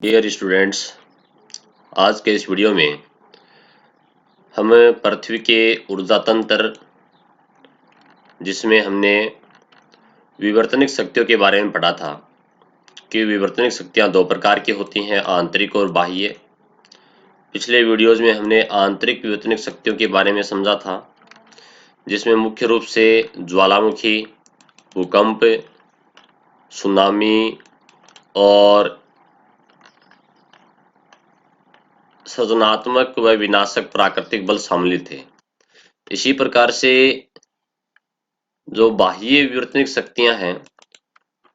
Dear students, आज के इस वीडियो में हम पृथ्वी के ऊर्जा तंत्र, जिसमें हमने विवर्तनिक शक्तियों के बारे में पढ़ा था कि विवर्तनिक शक्तियां दो प्रकार की होती हैं, आंतरिक और बाह्य। पिछले वीडियोज में हमने आंतरिक विवर्तनिक शक्तियों के बारे में समझा था, जिसमें मुख्य रूप से ज्वालामुखी, भूकंप, सुनामी और सृजनात्मक व विनाशक प्राकृतिक बल शामिल थे। इसी प्रकार से जो बाह्य विवर्तनिक शक्तियां हैं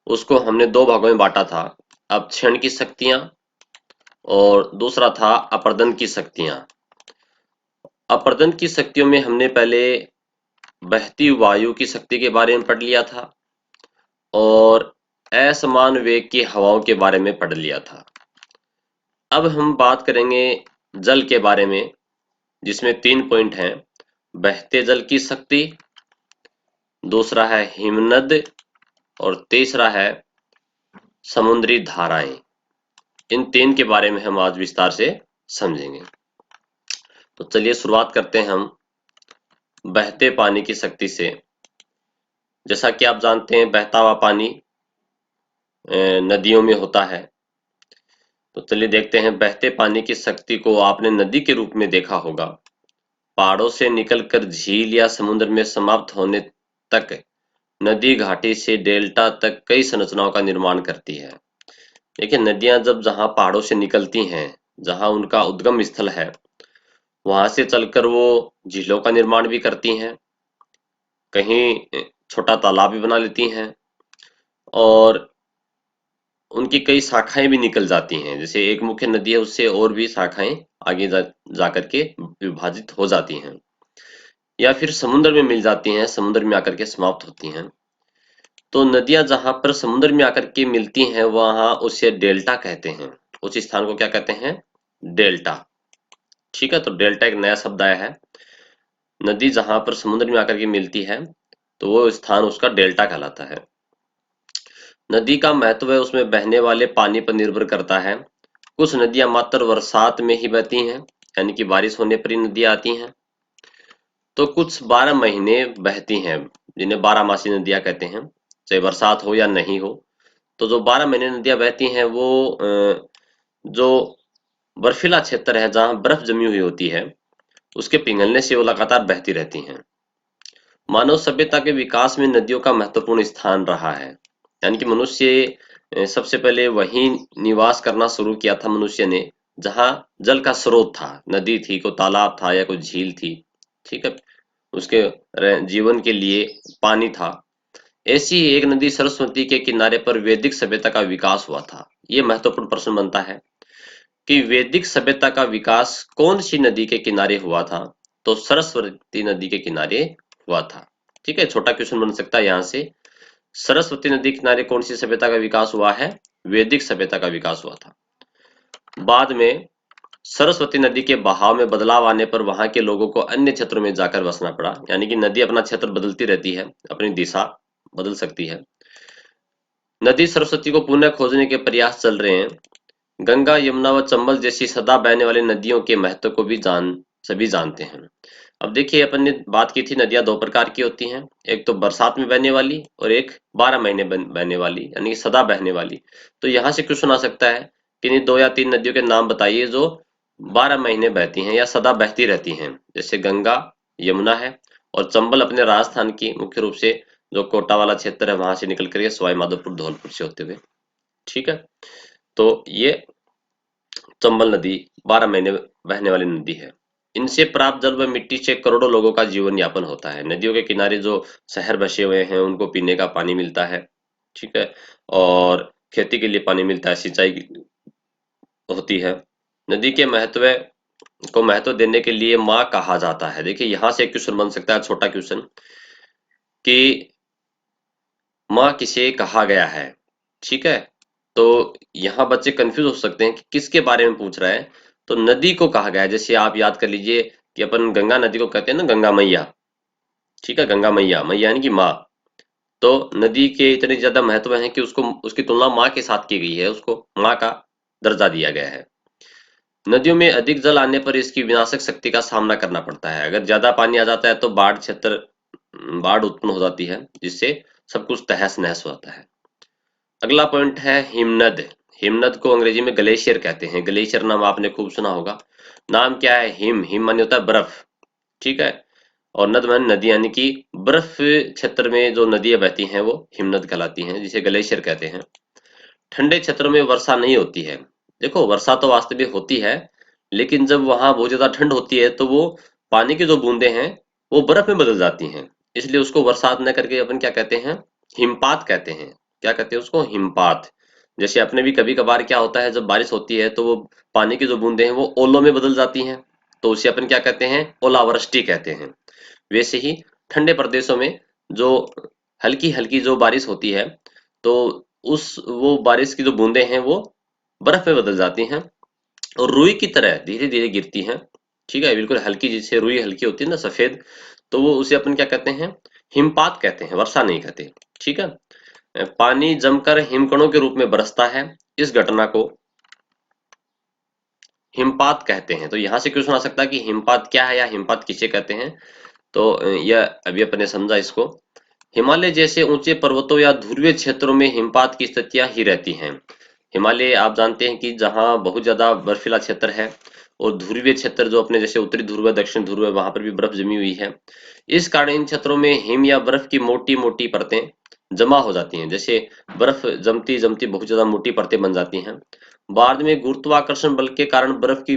उसको हमने दो भागों में बांटा था, अपक्षण की शक्तियां और दूसरा था अपर्दन की शक्तियां। अपर्दन की शक्तियों में हमने पहले बहती वायु की शक्ति के बारे में पढ़ लिया था और असमान वेग की हवाओं के बारे में पढ़ लिया था। अब हम बात करेंगे जल के बारे में, जिसमें 3 पॉइंट हैं। बहते जल की शक्ति, दूसरा है हिमनद और तीसरा है समुद्री धाराएं। इन 3 के बारे में हम आज विस्तार से समझेंगे। तो चलिए शुरुआत करते हैं हम बहते पानी की शक्ति से। जैसा कि आप जानते हैं, बहता हुआ पानी नदियों में होता है। तो चलिए देखते हैं, बहते पानी की शक्ति को आपने नदी के रूप में देखा होगा। पहाड़ों से निकलकर झील या समुद्र में समाप्त होने तक नदी घाटी से डेल्टा तक कई संरचनाओं का निर्माण करती है। देखिए, नदियां जब जहां पहाड़ों से निकलती हैं, जहां उनका उद्गम स्थल है, वहां से चलकर वो झीलों का निर्माण भी करती हैं, कहीं छोटा तालाब भी बना लेती हैं और उनकी कई शाखाएं भी निकल जाती हैं। जैसे एक मुख्य नदी है, उससे और भी शाखाएं आगे जाकर के विभाजित हो जाती हैं या फिर समुद्र में मिल जाती हैं, समुद्र में आकर के समाप्त होती हैं। तो नदियां जहां पर समुद्र में आकर के मिलती हैं, वहां उसे डेल्टा कहते हैं। उस स्थान को क्या कहते हैं? डेल्टा। ठीक है, तो डेल्टा एक नया शब्द आया है। नदी जहां पर समुद्र में आकर के मिलती है, तो वो स्थान उसका डेल्टा कहलाता है। नदी का महत्व है उसमें बहने वाले पानी पर निर्भर करता है। कुछ नदियां मात्र बरसात में ही बहती हैं, यानी कि बारिश होने पर ही नदियां आती हैं। तो कुछ 12 महीने बहती हैं, जिन्हें 12मासी नदियां कहते हैं, चाहे बरसात हो या नहीं हो। तो जो 12 महीने नदियां बहती हैं, वो जो बर्फीला क्षेत्र है, जहां बर्फ जमी हुई होती है, उसके पिघलने से वो लगातार बहती रहती हैं। मानव सभ्यता के विकास में नदियों का महत्वपूर्ण स्थान रहा है। यानी कि मनुष्य सबसे पहले वहीं निवास करना शुरू किया था मनुष्य ने, जहां जल का स्रोत था, नदी थी, कोई तालाब था या कोई झील थी। ठीक है, उसके जीवन के लिए पानी था। ऐसी ही एक नदी सरस्वती के किनारे पर वैदिक सभ्यता का विकास हुआ था। ये महत्वपूर्ण प्रश्न बनता है कि वैदिक सभ्यता का विकास कौन सी नदी के किनारे हुआ था? तो सरस्वती नदी के किनारे हुआ था। ठीक है, छोटा क्वेश्चन बन सकता है यहाँ से। सरस्वती नदी किनारे कौन सी सभ्यता का विकास हुआ है? वैदिक सभ्यता का विकास हुआ था। बाद में सरस्वती नदी के बहाव में बदलाव आने पर वहां के लोगों को अन्य क्षेत्रों में जाकर बसना पड़ा। यानी कि नदी अपना क्षेत्र बदलती रहती है, अपनी दिशा बदल सकती है। नदी सरस्वती को पुनः खोजने के प्रयास चल रहे हैं। गंगा, यमुना व चंबल जैसी सदा बहने वाली नदियों के महत्व को भी सभी जानते हैं। अब देखिए, अपन ने बात की थी नदियां दो प्रकार की होती हैं, एक तो बरसात में बहने वाली और एक 12 महीने बहने वाली, यानी कि सदा बहने वाली। तो यहाँ से क्वेश्चन आ सकता है कि नहीं, 2 या 3 नदियों के नाम बताइए जो 12 महीने बहती हैं या सदा बहती रहती हैं। जैसे गंगा, यमुना है और चंबल अपने राजस्थान की मुख्य रूप से जो कोटा वाला क्षेत्र है, वहां से निकल कर सवाई माधोपुर, धौलपुर से होते हुए। ठीक है, तो ये चंबल नदी 12 महीने बहने वाली नदी है। इनसे प्राप्त जल व मिट्टी से करोड़ों लोगों का जीवन यापन होता है। नदियों के किनारे जो शहर बसे हुए हैं, उनको पीने का पानी मिलता है। ठीक है, और खेती के लिए पानी मिलता है, सिंचाई होती है। नदी के महत्व देने के लिए माँ कहा जाता है। देखिए, यहाँ से एक क्वेश्चन बन सकता है, छोटा क्वेश्चन, कि माँ किसे कहा गया है। ठीक है, तो यहाँ बच्चे कंफ्यूज हो सकते हैं कि किसके बारे में पूछ रहा है। तो नदी को कहा गया है। जैसे आप याद कर लीजिए कि अपन गंगा नदी को कहते हैं ना, गंगा मैया। ठीक है, गंगा मैया, मैया यानी कि माँ। तो नदी के इतने ज्यादा महत्व है कि उसको, उसकी तुलना माँ के साथ की गई है, उसको माँ का दर्जा दिया गया है। नदियों में अधिक जल आने पर इसकी विनाशक शक्ति का सामना करना पड़ता है। अगर ज्यादा पानी आ जाता है तो बाढ़ उत्पन्न हो जाती है, जिससे सब कुछ तहस नहस हो जाता है। अगला पॉइंट है हिमनद। हिमनद को अंग्रेजी में ग्लेशियर कहते हैं। ग्लेशियर नाम आपने खूब सुना होगा। नाम क्या है? हिम। हिम माने होता है बर्फ, ठीक है। और नद माने नदी, यानी कि बर्फ क्षेत्र में जो नदियां बहती हैं वो हिमनद कहलाती हैं, जिसे ग्लेशियर कहते हैं। ठंडे क्षेत्रों में वर्षा नहीं होती है। देखो, वर्षा तो वास्तविक होती है, लेकिन जब वहां बहुत ज्यादा ठंड होती है तो वो पानी की जो बूंदे हैं वो बर्फ में बदल जाती हैं। इसलिए उसको बरसात न करके अपन क्या कहते हैं? हिमपात कहते हैं। क्या कहते हैं उसको? हिमपात। जैसे अपने भी कभी कभार क्या होता है, जब बारिश होती है तो वो पानी की जो बूंदे हैं वो ओलों में बदल जाती हैं, तो उसे अपन क्या कहते हैं? ओलावृष्टि कहते हैं। वैसे ही ठंडे प्रदेशों में जो हल्की हल्की जो बारिश होती है, तो उस वो बारिश की जो बूंदे हैं वो बर्फ में बदल जाती हैं और रुई की तरह धीरे धीरे गिरती हैं। ठीक है, बिल्कुल हल्की, जैसे रुई हल्की होती है ना, सफेद, तो वो उसे अपन क्या कहते हैं? हिमपात कहते हैं, वर्षा नहीं कहते। ठीक है। पानी जमकर हिमकणों के रूप में बरसता है। इस घटना को हिमपात कहते हैं। तो यहां से क्वेश्चन आ सकता है कि हिमपात क्या है या हिमपात किसे कहते हैं। तो यह अभी अपने समझा इसको। हिमालय जैसे ऊंचे पर्वतों या ध्रुवीय क्षेत्रों में हिमपात की स्थितियां ही रहती हैं। हिमालय आप जानते हैं कि जहां बहुत ज्यादा बर्फीला क्षेत्र है, और ध्रुवीय क्षेत्र जो अपने जैसे उत्तरी ध्रुव है, दक्षिण ध्रुव है, वहां पर भी बर्फ जमी हुई है। इस कारण इन क्षेत्रों में हिम या बर्फ की मोटी मोटी परतें जमा हो जाती हैं। जैसे बर्फ जमती जमती बहुत ज्यादा मोटी परतें बन जाती हैं। बाद में गुरुत्वाकर्षण बल के कारण बर्फ की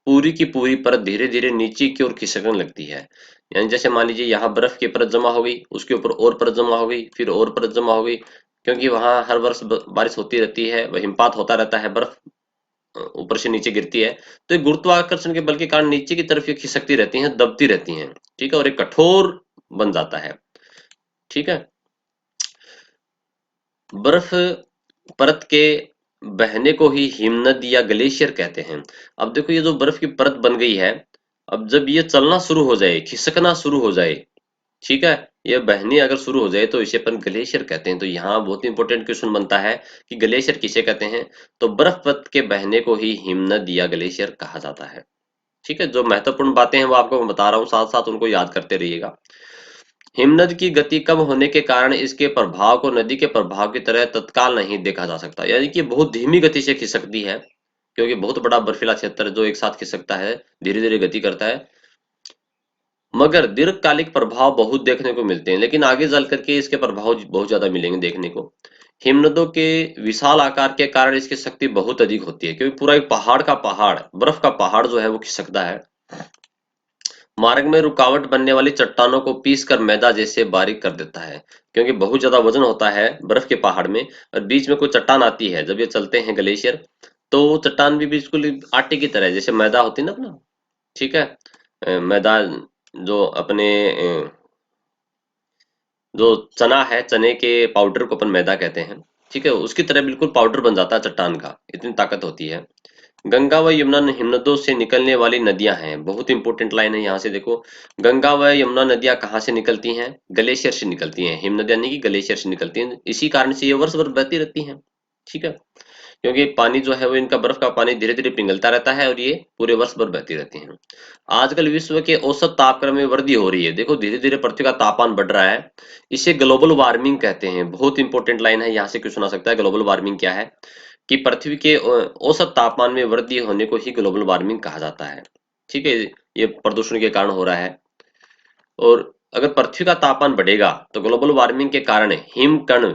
पूरी परत धीरे धीरे नीचे की ओर खिसकने लगती है। यानी जैसे मान लीजिए यहाँ बर्फ की परत जमा हो गई, उसके ऊपर और परत जमा हो गई, फिर और परत जमा हो गई, क्योंकि वहां हर वर्ष बारिश होती रहती है, वह हिमपात होता रहता है, बर्फ ऊपर से नीचे गिरती है। तो ये गुरुत्वाकर्षण के बल के कारण नीचे की तरफ ये खिसकती रहती हैं, दबती रहती हैं। ठीक है, और एक कठोर बन जाता है। ठीक है। बर्फ परत के बहने को ही हिमनद या ग्लेशियर कहते हैं। अब देखो, ये जो बर्फ की परत बन गई है, अब जब ये चलना शुरू हो जाए, खिसकना शुरू हो जाए, ठीक है, ये बहनी अगर शुरू हो जाए तो इसे अपन ग्लेशियर कहते हैं। तो यहाँ बहुत इंपॉर्टेंट क्वेश्चन बनता है कि ग्लेशियर किसे कहते हैं। तो बर्फ परत के बहने को ही हिमनद या ग्लेशियर कहा जाता है। ठीक है, जो महत्वपूर्ण बातें हैं वो आपको मैं बता रहा हूँ, साथ साथ उनको याद करते रहिएगा। हिमनद की गति कम होने के कारण इसके प्रभाव को नदी के प्रभाव की तरह तत्काल नहीं देखा जा सकता। यानी कि बहुत धीमी गति से खिसकती है, क्योंकि बहुत बड़ा बर्फीला क्षेत्र है जो एक साथ खिसकता है, धीरे धीरे गति करता है। मगर दीर्घकालिक प्रभाव बहुत देखने को मिलते हैं, लेकिन आगे चल करके इसके प्रभाव बहुत ज्यादा मिलेंगे देखने को। हिमनदों के विशाल आकार के कारण इसकी शक्ति बहुत अधिक होती है, क्योंकि पूरा एक पहाड़ का पहाड़, बर्फ का पहाड़ जो है वो खिसकता है। मार्ग में रुकावट बनने वाली चट्टानों को पीस कर मैदा जैसे बारीक कर देता है, क्योंकि बहुत ज्यादा वजन होता है बर्फ के पहाड़ में, और बीच में कोई चट्टान आती है जब ये चलते हैं ग्लेशियर, तो वो चट्टान भी बिल्कुल आटे की तरह, जैसे मैदा होती है ना अपना, ठीक है, मैदा जो अपने जो चना है, चने के पाउडर को अपन मैदा कहते हैं, ठीक है, उसकी तरह बिल्कुल पाउडर बन जाता है चट्टान का, इतनी ताकत होती है। गंगा व यमुना हिमनदों से निकलने वाली नदियां हैं। बहुत इंपॉर्टेंट लाइन है यहाँ से देखो। गंगा व यमुना नदियां कहाँ से निकलती हैं? ग्लेशियर से निकलती हैं। हिमनदियां नहीं, कि ग्लेशियर से निकलती हैं, इसी कारण से ये वर्ष भर बहती रहती हैं। ठीक है, क्योंकि पानी जो है वो, इनका बर्फ का पानी धीरे धीरे पिघलता रहता है और ये पूरे वर्ष भर बहती रहती हैं। आजकल विश्व के औसत तापक्रम में वृद्धि हो रही है। देखो, धीरे धीरे पृथ्वी का तापमान बढ़ रहा है, इसे ग्लोबल वार्मिंग कहते हैं। बहुत इंपॉर्टेंट लाइन है, यहाँ से क्वेश्चन आ सकता है। ग्लोबल वार्मिंग क्या है? कि पृथ्वी के औसत तापमान में वृद्धि होने को ही ग्लोबल वार्मिंग कहा जाता है। ठीक है, ये प्रदूषण के कारण हो रहा है। और अगर पृथ्वी का तापमान बढ़ेगा तो ग्लोबल वार्मिंग के कारण हिमकम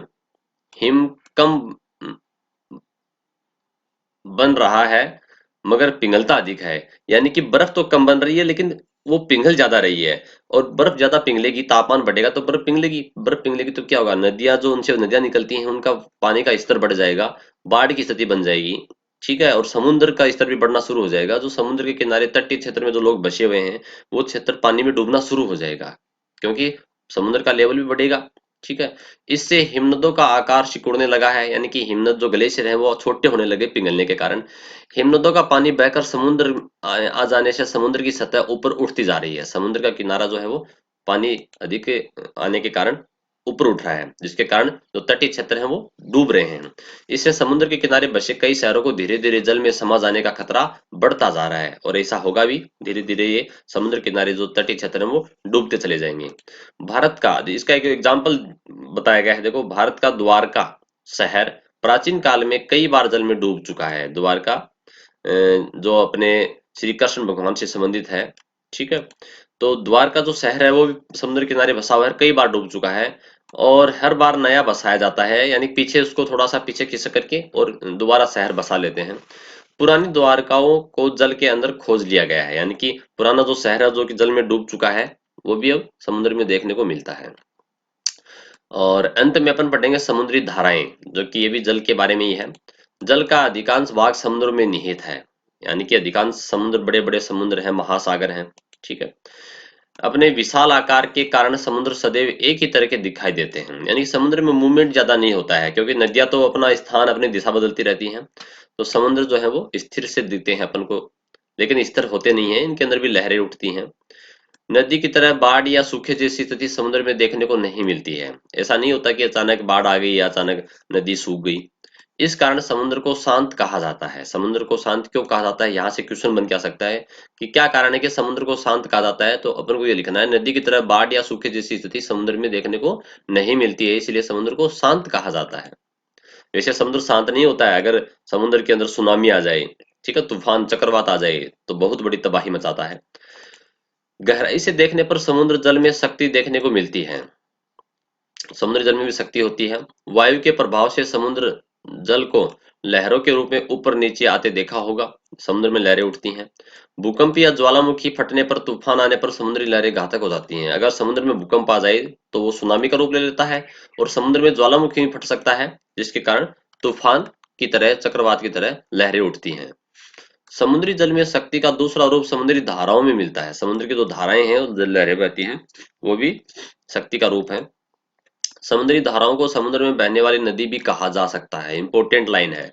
बन रहा है, मगर पिघलता अधिक है। यानी कि बर्फ तो कम बन रही है, लेकिन वो पिघल ज्यादा रही है। और बर्फ ज्यादा पिघलेगी, तापमान बढ़ेगा तो बर्फ पिघलेगी। बर्फ पिघलेगी तो क्या होगा? नदियां, जो उनसे नदियां निकलती हैं, उनका पानी का स्तर बढ़ जाएगा, बाढ़ की स्थिति बन जाएगी। ठीक है, और समुद्र का स्तर भी बढ़ना शुरू हो जाएगा। जो समुद्र के किनारे तटीय क्षेत्र में जो लोग बसे हुए हैं, वो क्षेत्र पानी में डूबना शुरू हो जाएगा, क्योंकि समुद्र का लेवल भी बढ़ेगा। ठीक है, इससे हिमनदों का आकार सिकुड़ने लगा है, यानी कि हिमनद जो ग्लेशियर है वो छोटे होने लगे पिघलने के कारण। हिमनदों का पानी बहकर समुद्र आ जाने से समुद्र की सतह ऊपर उठती जा रही है। समुद्र का किनारा जो है वो पानी अधिक आने के कारण ऊपर उठ रहा है, जिसके कारण जो तटीय क्षेत्र हैं वो डूब रहे हैं। इससे समुद्र के किनारे बसे कई शहरों को धीरे धीरे जल में समा जाने का खतरा बढ़ता जा रहा है, और ऐसा होगा भी, धीरे धीरे ये समुद्र किनारे जो तटीय क्षेत्र हैं वो डूबते चले जाएंगे। भारत का इसका एक एग्जाम्पल बताया गया है। देखो, भारत का द्वारका शहर प्राचीन काल में कई बार जल में डूब चुका है। द्वारका जो अपने श्री कृष्ण भगवान से संबंधित है, ठीक है। तो द्वारका जो शहर है वो भी समुद्र किनारे बसा हुआ है, कई बार डूब चुका है, और हर बार नया बसाया जाता है, यानी पीछे उसको थोड़ा सा पीछे खिसक करके और दोबारा शहर बसा लेते हैं। पुरानी द्वारकाओं को जल के अंदर खोज लिया गया है, यानी कि पुराना जो शहर है जो कि जल में डूब चुका है, वो भी अब समुद्र में देखने को मिलता है। और अंत में अपन पढ़ेंगे समुद्री धाराएं, जो कि ये भी जल के बारे में ही है। जल का अधिकांश भाग समुद्र में निहित है, यानी कि अधिकांश समुद्र, बड़े बड़े समुद्र हैं, महासागर हैं, ठीक है। अपने विशाल आकार के कारण समुद्र सदैव एक ही तरह के दिखाई देते हैं, यानी कि समुद्र में मूवमेंट ज्यादा नहीं होता है, क्योंकि नदियां तो अपना स्थान, अपनी दिशा बदलती रहती हैं। तो समुद्र जो है वो स्थिर से दिखते हैं अपन को, लेकिन स्थिर होते नहीं है, इनके अंदर भी लहरें उठती हैं। नदी की तरह बाढ़ या सूखे जैसी स्थिति समुद्र में देखने को नहीं मिलती है। ऐसा नहीं होता कि अचानक बाढ़ आ गई या अचानक नदी सूख गई। इस कारण समुद्र को शांत कहा जाता है। समुद्र को शांत क्यों कहा जाता है, यहाँ से क्वेश्चन बन के आ सकता है कि क्या कारण है कि समुद्र को शांत कहा जाता है। तो अपन को ये लिखना है, नदी की तरह बाढ़ या सूखे जैसी स्थिति समुद्र में देखने को नहीं मिलती है, इसलिए समुद्र को शांत कहा जाता है। वैसे समुद्र शांत नहीं होता है। अगर समुद्र के अंदर सुनामी आ जाए, ठीक है, तूफान चक्रवात आ जाए, तो बहुत बड़ी तबाही मचाता है। गहराई से देखने पर समुद्र जल में शक्ति देखने को मिलती है। समुद्री जल में भी शक्ति होती है। वायु के प्रभाव से समुद्र जल को लहरों के रूप में ऊपर नीचे आते देखा होगा। समुद्र में लहरें उठती हैं। भूकंप या ज्वालामुखी फटने पर, तूफान आने पर समुद्री लहरें घातक हो जाती हैं। अगर समुद्र में भूकंप आ जाए तो वो सुनामी का रूप ले लेता है, और समुद्र में ज्वालामुखी भी फट सकता है, जिसके कारण तूफान की तरह, चक्रवात की तरह लहरें उठती हैं। समुद्री जल में शक्ति का दूसरा रूप समुद्री धाराओं में मिलता है। समुद्र की जो धाराएं हैं, जो लहरें बहती हैं, वो भी शक्ति का रूप है। समुद्री धाराओं को समुद्र में बहने वाली नदी भी कहा जा सकता है। इंपॉर्टेंट लाइन है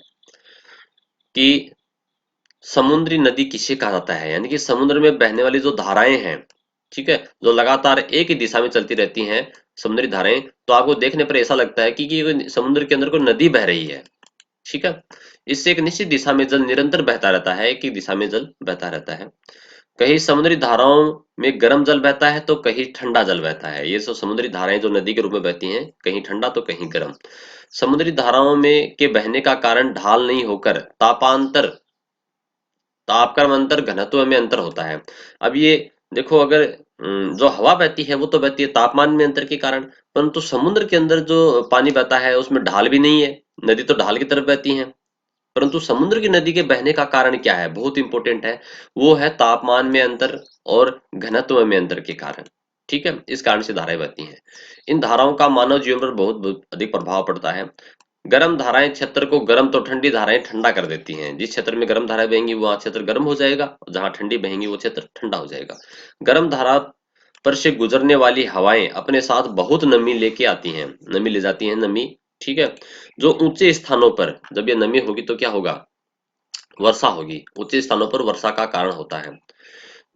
कि समुद्री नदी किसे कहा जाता है, यानी कि समुद्र में बहने वाली जो धाराएं हैं, ठीक है, जो लगातार एक ही दिशा में चलती रहती हैं, समुद्री धाराएं, तो आपको देखने पर ऐसा लगता है कि समुद्र के अंदर कोई नदी बह रही है, ठीक है। इससे एक निश्चित दिशा में जल निरंतर बहता रहता है, एक ही दिशा में जल बहता रहता है। कहीं समुद्री धाराओं में गर्म जल बहता है तो कहीं ठंडा जल बहता है। ये जो समुद्री धाराएं जो नदी के रूप में बहती हैं, कहीं ठंडा तो कहीं गर्म। समुद्री धाराओं में के बहने का कारण ढाल नहीं होकर तापांतर, तापक्रम अंतर, घनत्व में अंतर होता है। अब ये देखो, अगर जो हवा बहती है वो तो बहती है तापमान में अंतर के कारण, परंतु समुद्र के अंदर जो पानी बहता है उसमें ढाल भी नहीं है। नदी तो ढाल की तरफ बहती है, परंतु समुद्र की नदी के बहने का कारण क्या है, बहुत इंपॉर्टेंट है। वो है तापमान में अंतर और घनत्व में अंतर के कारण, ठीक है। इस कारण से धाराएं बहती हैं। इन धाराओं का मानव जीवन पर बहुत बहुत अधिक प्रभाव पड़ता है। गर्म धाराएं क्षेत्र को गर्म, तो ठंडी धाराएं ठंडा कर देती हैं। जिस क्षेत्र में गर्म धाराएं बहेंगी वहां क्षेत्र गर्म हो जाएगा, और जहां ठंडी बहेंगी वो क्षेत्र ठंडा हो जाएगा। गर्म धारा पर से गुजरने वाली हवाएं अपने साथ बहुत नमी लेके आती हैं, नमी ले जाती हैं, नमी, ठीक है। जो ऊंचे स्थानों पर जब ये नमी होगी तो क्या होगा, वर्षा होगी। ऊंचे स्थानों पर वर्षा का कारण होता है।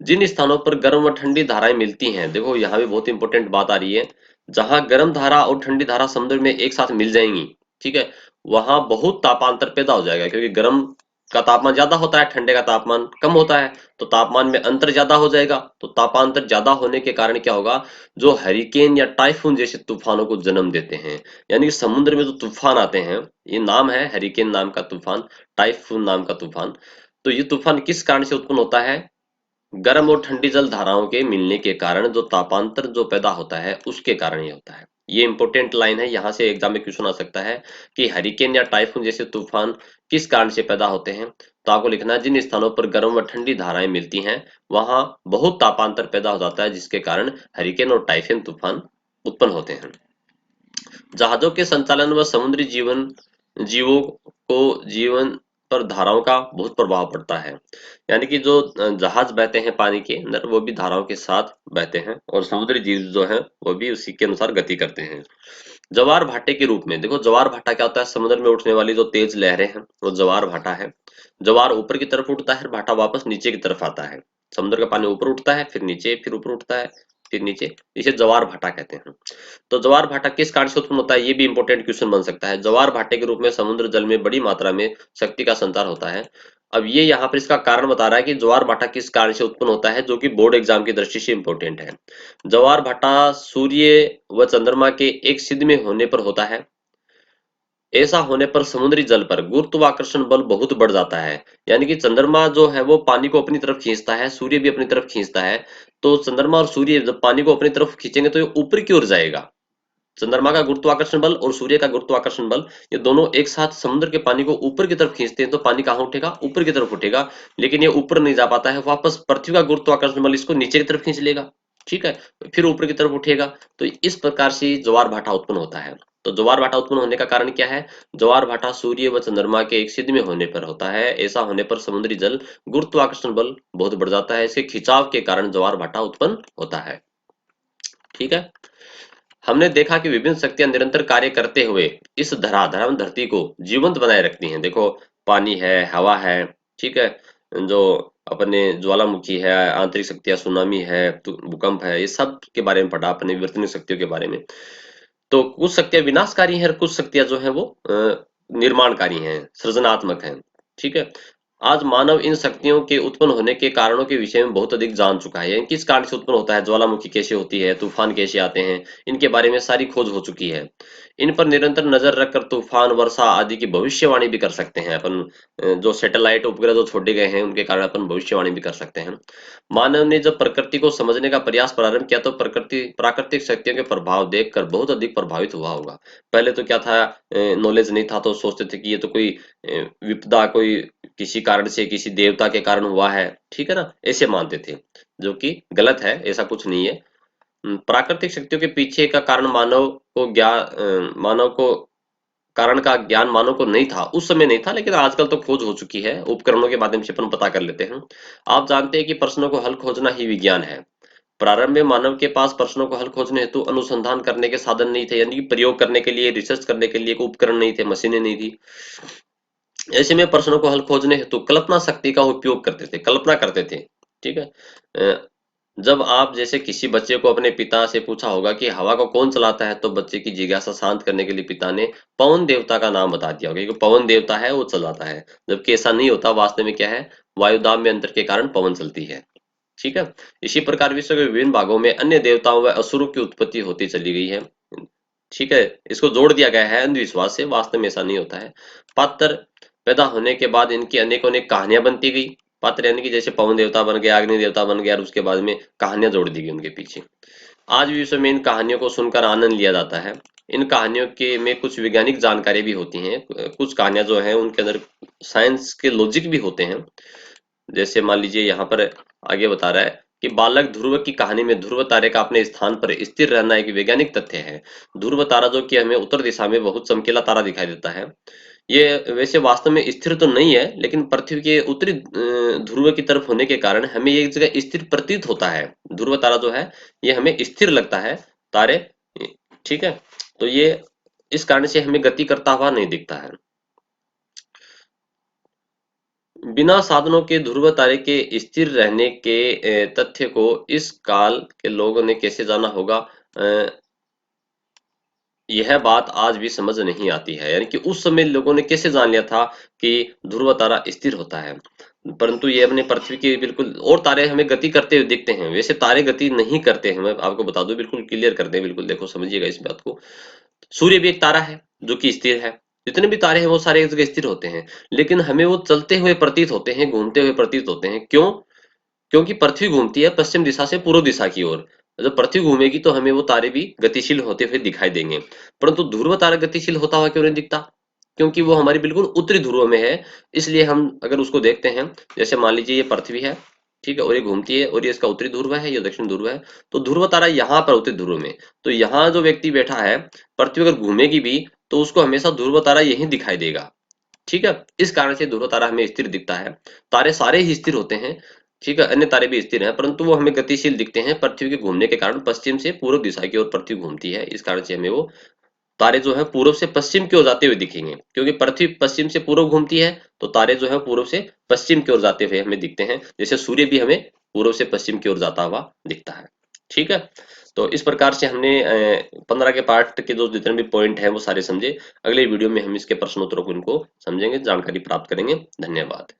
जिन स्थानों पर गर्म व ठंडी धाराएं मिलती हैं, देखो यहाँ भी बहुत इंपॉर्टेंट बात आ रही है, जहां गर्म धारा और ठंडी धारा समुद्र में एक साथ मिल जाएंगी, ठीक है, वहां बहुत तापांतर पैदा हो जाएगा, क्योंकि गर्म का तापमान ज्यादा होता है, ठंडे का तापमान कम होता है, तो तापमान में अंतर ज्यादा हो जाएगा। तो तापांतर ज्यादा होने के कारण क्या होगा, जो हरिकेन या टाइफून जैसे तूफानों को जन्म देते हैं। यानी कि समुद्र में जो तूफान आते हैं, ये नाम है हरिकेन नाम का तूफान, टाइफून नाम का तूफान। तो ये तूफान किस कारण से उत्पन्न होता है, गर्म और ठंडी जल धाराओं के मिलने के कारण जो तापांतर जो पैदा होता है उसके कारण ये होता है। ये इंपॉर्टेंट लाइन है, यहाँ से एग्जाम में क्वेश्चन आ सकता है कि हरिकेन या टाइफून जैसे तूफान किस कारण से पैदा होते हैं। तो आपको लिखना है, जिन स्थानों पर गर्म व ठंडी धाराएं मिलती हैं वहां बहुत तापांतर पैदा हो जाता है, जिसके कारण हरिकेन और टाइफून तूफान उत्पन्न होते हैं। जहाजों के संचालन व समुद्री जीवन, जीवों को जीवन पर धाराओं का बहुत प्रभाव पड़ता है। यानी कि जो जहाज बहते हैं पानी के अंदर, वो भी धाराओं के साथ बहते हैं, और समुद्री जीव जो है वो भी उसी के अनुसार गति करते हैं। ज्वार भाटे के रूप में, देखो ज्वार भाटा क्या होता है, समुद्र में उठने वाली जो तेज लहरें हैं वो ज्वार भाटा है। ज्वार ऊपर की तरफ उठता है, भाटा वापस नीचे की तरफ आता है। समुद्र का पानी ऊपर उठता है, फिर नीचे, फिर ऊपर उठता है, फिर नीचे, इसे ज्वार भाटा कहते हैं। तो ज्वार भाटा किस कारण से उत्पन्न होता है, ये भी इंपॉर्टेंट क्वेश्चन बन सकता है। ज्वार भाटे के रूप में समुद्र जल में बड़ी मात्रा में शक्ति का संचार होता है। अब ये यहाँ पर इसका कारण बता रहा है कि ज्वार भाटा किस कारण से उत्पन्न होता है, जो कि बोर्ड एग्जाम की दृष्टि से इंपॉर्टेंट है। ज्वार भाटा सूर्य व चंद्रमा के एक सिध में होने पर होता है। ऐसा होने पर समुद्री जल पर गुरुत्वाकर्षण बल बहुत बढ़ जाता है। यानी कि चंद्रमा जो है वो पानी को अपनी तरफ खींचता है, सूर्य भी अपनी तरफ खींचता है। तो चंद्रमा और सूर्य जब पानी को अपनी तरफ खींचेंगे तो ये ऊपर की ओर जाएगा। चंद्रमा का गुरुत्वाकर्षण बल और सूर्य का गुरुत्वाकर्षण बल, ये दोनों एक साथ समुद्र के पानी को ऊपर की तरफ खींचते हैं, तो पानी कहाँ उठेगा, ऊपर की तरफ उठेगा। लेकिन ये ऊपर नहीं जा पाता है, वापस पृथ्वी का गुरुत्वाकर्षण बल इसको नीचे की तरफ खींच लेगा। ठीक है, फिर ऊपर की तरफ उठेगा। तो इस प्रकार से ज्वार भाटा उत्पन्न होता है। तो ज्वार भाटा उत्पन्न होने का कारण क्या है, ज्वार भाटा सूर्य व चंद्रमा के एक सिध में होने पर होता है। ऐसा होने पर समुद्री जल गुरुत्वाकर्षण बल बहुत बढ़ जाता है, इसके खिंचाव के कारण ज्वार भाटा उत्पन्न होता है। ठीक है, हमने देखा कि विभिन्न शक्तियां निरंतर कार्य करते हुए इस धरती को जीवंत बनाए रखती हैं। देखो, पानी है, हवा है, ठीक है, जो अपने ज्वालामुखी है, आंतरिक शक्तियां, सुनामी है, भूकंप है, ये सब के बारे में पढ़ा अपने, विवर्तनिक शक्तियों के बारे में। तो कुछ शक्तियां विनाशकारी हैं और कुछ शक्तियां जो है वो निर्माणकारी हैं, सृजनात्मक हैं। ठीक है, आज मानव इन शक्तियों के उत्पन्न होने के कारणों के विषय में बहुत अधिक जान चुका है। किस कारण से उत्पन्न होता है, ज्वालामुखी कैसे होती है, तूफान कैसे आते हैं, इनके बारे में सारी खोज हो चुकी है। इन पर निरंतर नजर रखकर तूफान, वर्षा आदि की भविष्यवाणी भी कर सकते हैं अपन। जो सैटेलाइट उपग्रह जो छोड़े गए हैं उनके कारण अपन भविष्यवाणी भी कर सकते हैं। मानव ने जब प्रकृति को समझने का प्रयास प्रारंभ किया तो प्रकृति प्राकृतिक शक्तियों के प्रभाव देखकर बहुत अधिक प्रभावित हुआ होगा। पहले तो क्या था, नॉलेज नहीं था, तो सोचते थे कि ये तो कोई विपदा, कोई किसी कारण से, किसी देवता के कारण हुआ है, ठीक है ना, ऐसे मानते थे, जो कि गलत है, ऐसा कुछ नहीं है। प्राकृतिक शक्तियों के पीछे का कारण मानव को कारण का ज्ञान मानव को नहीं था, उस समय नहीं था, लेकिन आजकल तो खोज हो चुकी है, उपकरणों के माध्यम से अपन पता कर लेते हैं। आप जानते हैं कि प्रश्नों को हल खोजना ही विज्ञान है। प्रारंभ में मानव के पास प्रश्नों को हल खोजने हेतु अनुसंधान करने के साधन नहीं थे, यानी कि प्रयोग करने के लिए, रिसर्च करने के लिए कोई उपकरण नहीं थे, मशीनें नहीं थी। ऐसे में प्रश्नों को हल खोजने हेतु कल्पना शक्ति का उपयोग करते थे, कल्पना करते थे। ठीक है, जब आप जैसे किसी बच्चे को अपने पिता से पूछा होगा कि हवा को कौन चलाता है, तो बच्चे की जिज्ञासा शांत करने के लिए पिता ने पवन देवता का नाम बता दिया होगा कि पवन देवता है वो चलाता है, जबकि ऐसा नहीं होता। वास्तव में क्या है, वायुदाब में अंतर के कारण पवन चलती है। ठीक है, इसी प्रकार विश्व के विभिन्न भागों में अन्य देवताओं व असुरों की उत्पत्ति होती चली गई है। ठीक है, इसको जोड़ दिया गया है अंधविश्वास से, वास्तव में ऐसा नहीं होता है। पात्र पैदा होने के बाद इनकी अनेकों अनेक कहानियां बनती गई। पात्र यानी कि जैसे पवन देवता बन गया, अग्नि देवता बन गया, और उसके बाद में कहानियां जोड़ दी गई उनके पीछे। आज भी विश्व में इन कहानियों को सुनकर आनंद लिया जाता है। इन कहानियों के में कुछ वैज्ञानिक जानकारी भी होती हैं। कुछ कहानियां जो हैं उनके अंदर साइंस के लॉजिक भी होते हैं। जैसे मान लीजिए यहाँ पर आगे बता रहा है कि बालक ध्रुव की कहानी में ध्रुव तारे का अपने स्थान पर स्थिर रहना एक वैज्ञानिक तथ्य है। ध्रुव तारा जो कि हमें उत्तर दिशा में बहुत चमकीला तारा दिखाई देता है, ये वैसे वास्तव में स्थिर तो नहीं है, लेकिन पृथ्वी के उत्तरी ध्रुव की तरफ होने के कारण हमें ये एक जगह स्थिर प्रतीत होता है। ध्रुव तारा जो है ये हमें स्थिर लगता है, तारे। ठीक है, तो ये इस कारण से हमें गति करता हुआ नहीं दिखता है। बिना साधनों के ध्रुव तारे के स्थिर रहने के तथ्य को इस काल के लोगों ने कैसे जाना होगा, यह बात आज भी समझ नहीं आती है। यानी कि उस समय लोगों ने कैसे जान लिया था कि ध्रुव तारा स्थिर होता है, परंतु ये अपने पृथ्वी के बिल्कुल, और तारे हमें गति करते हुए दिखते हैं। वैसे तारे गति नहीं करते हैं, मैं आपको बता दूं, बिल्कुल क्लियर कर दें, बिल्कुल देखो समझिएगा इस बात को। सूर्य भी एक तारा है जो कि स्थिर है। जितने भी तारे हैं वो सारे एक जगह स्थिर होते हैं, लेकिन हमें वो चलते हुए प्रतीत होते हैं, घूमते हुए प्रतीत होते हैं। क्यों? क्योंकि पृथ्वी घूमती है पश्चिम दिशा से पूर्व दिशा की ओर। जब पृथ्वी घूमेगी तो हमें वो तारे भी गतिशील होते हुए दिखाई देंगे। परंतु ध्रुव तारा गतिशील होता हुआ क्यों नहीं दिखता? क्योंकि वो हमारी बिल्कुल उत्तरी ध्रुव में है। इसलिए हम अगर उसको देखते हैं, जैसे मान लीजिए ये पृथ्वी है, ठीक है, और ये घूमती है, और ये इसका उत्तरी ध्रुव है, ये दक्षिण ध्रुव है। तो ध्रुव तारा यहाँ पर उत्तरी ध्रुव में, तो यहाँ जो व्यक्ति बैठा है, पृथ्वी अगर घूमेगी भी तो उसको हमेशा ध्रुव तारा यही दिखाई देगा। ठीक है, इस कारण से ध्रुव तारा हमें स्थिर दिखता है। तारे सारे ही स्थिर होते हैं, ठीक है, अन्य तारे भी स्थिर हैं, परंतु वो हमें गतिशील दिखते हैं पृथ्वी के घूमने के कारण। पश्चिम से पूर्व दिशा की ओर पृथ्वी घूमती है, इस कारण से हमें वो तारे जो है पूर्व से पश्चिम की ओर जाते हुए दिखेंगे। क्योंकि पृथ्वी पश्चिम से पूर्व घूमती है, तो तारे जो है पूर्व से पश्चिम की ओर जाते हुए हमें दिखते हैं। जैसे सूर्य भी हमें पूर्व से पश्चिम की ओर जाता हुआ दिखता है। ठीक है। तो इस प्रकार से हमने 15 के पार्ट के जो जितने भी पॉइंट हैं वो सारे समझे। अगले वीडियो में हम इसके प्रश्नोत्तरों को इनको समझेंगे, जानकारी प्राप्त करेंगे। धन्यवाद।